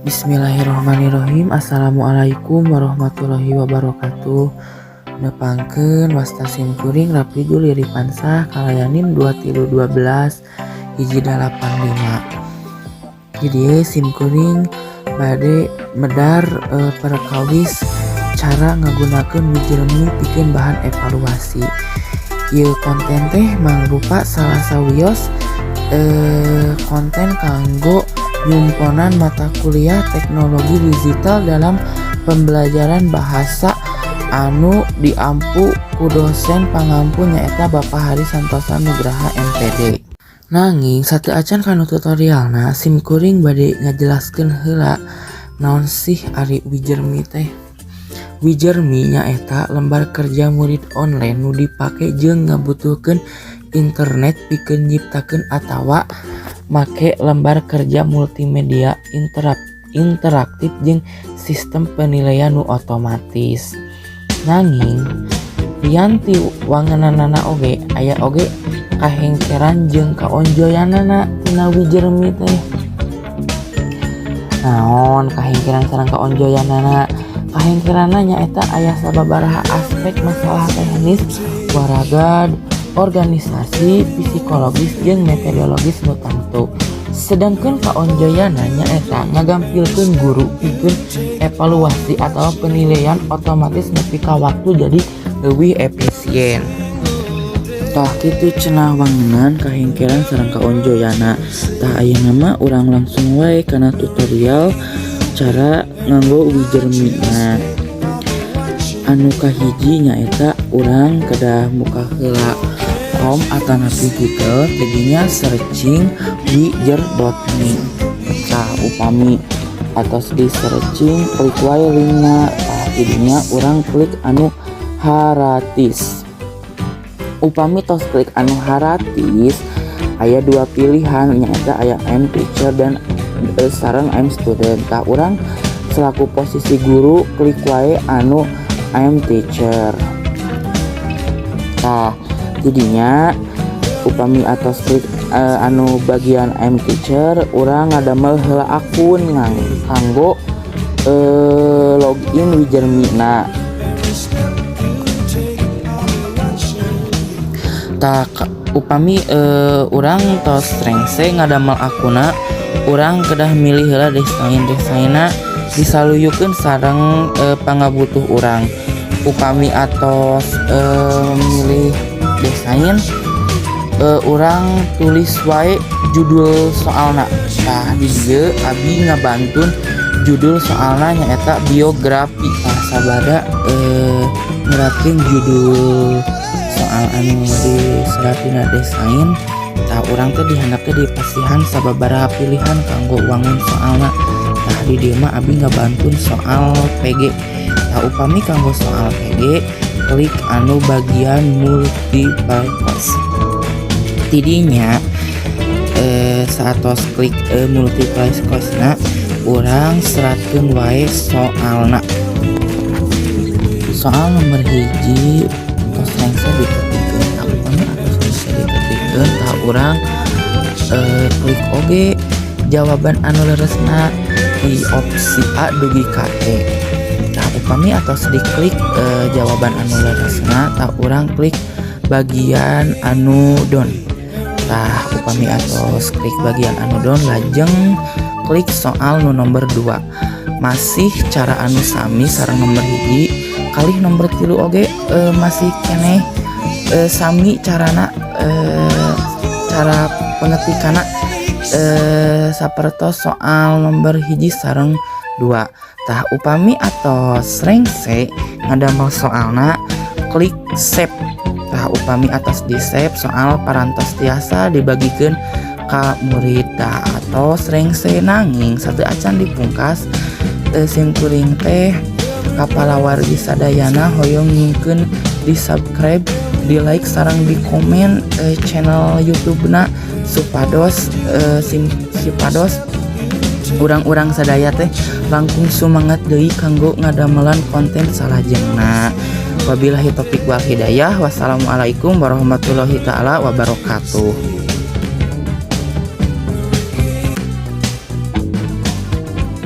Bismillahirrahmanirrahim. Assalamualaikum warahmatullahi wabarakatuh. Nepangkeun wasta simkuring Rapi Juli Ripansah kalayanin 2312 hiji 85. Jadi simkuring bade medar perkawis cara ngagunakeun Wijremi pikeun bahan evaluasi. Ieu konten teh mangrupa salah sawios konten kanggo nyumponan mata kuliah teknologi digital dalam pembelajaran bahasa anu diampu ku dosen pangampu nyaeta Bapak Hari Santosa Nugraha MPD. Nanging sateu acan kana tutorialna simkuring bade ngajelaskeun heula naon sih ari Wijremi teh. Wijremi nyaeta lembar kerja murid online nu dipake jeung ngabutuhkeun internet pikeun nyiptakeun atawa make lembar kerja multimedia interaktif jeung sistem penilaian nu otomatis. Nanging lianti wanganana oge aya oge kahengkeran jeung kaonjoyanana tina Wijremi teh. Naon kahengkeran sareng kaonjoyanana? Kahengkeranna nyaeta aya sababaraha aspek masalah teknis, waraga, organisasi, psikologis jeung metodologis nu tamtu. Sedangkan kaonjoyanna nyaeta ngagampilkeun guru pikeun evaluasi atau penilaian otomatis nepi ka waktu jadi leuwih efisien. Tah kitu cenah wangunan kahengkeran sareng kaonjoyanna. Tah ayeuna mah urang langsung wae kana tutorial cara nganggo Wijremi. Anu kahiji nyaeta urang kedah muka heula Chrome atanapi Google jadinya searching wijr.me. Tah upami atos di searching klik wae linkna, tah jadinya urang klik anu haratis. Upami tos klik anu haratis aya dua pilihan nyaeta aya I'm teacher dan sareng I'm student. Tah urang selaku posisi guru klik wae anu I'm teacher. Tah jadinya upami atos klik anu bagian I'm teacher urang ngadamel heula akun kanggo login Wijremi na. Tah upami urang tos strengse ngadamel akunna urang kedah milih heula desainna disaluyukeun sareng pangabutuh urang. Upami atos milih desain urang tulis wae judul soalna. Tah di dieu abi ngabantun judul soalna nyaeta biografi. Tah sabada nyeratkeun judul soal anu diseratina desain. Tah urang teh dihandap teh dipasihan sababaraha pilihan kanggo wangun soalna. Tah di dieu mah abi ngabantun soal PG. Tah upami kanggo soal PG klik anu bagian multiple choice. Tidinya saatos klik multiple choice na urang seratkeun wae soalna. Soal nomor hiji tos lengse diketikkeun. Tah upami atos lengse diketikkeun tah urang klik oge jawaban anu leresna di opsi A dugi ka E. Tah upami atos diklik jawaban anu leresna tah urang klik bagian anu don. Tah upami atos klik bagian anu don lajeng klik soal nu nomor 2. Masih cara anu sami sareng nomor hiji kalih nomor 3 oge masih keneh sami carana cara pengetikanna sapertos soal nomor hiji sareng 2. Tah upami atos rengse ngadamel soalna klik save. Tah upami atos di save soal parantos tiasa dibagikeun ka murid. Tah atos rengse nanging sateu acan dipungkas simkuring teh kapalawargi sadayana hoyong nyingkeun di subscribe, di like sareng di komen channel YouTube-na supados urang-urang sadaya teh langkung semangat deui kanggo ngadamelan konten salajengna. Wabillahi taufiq wal hidayah. Wassalamualaikum warahmatullahi taala wabarakatuh.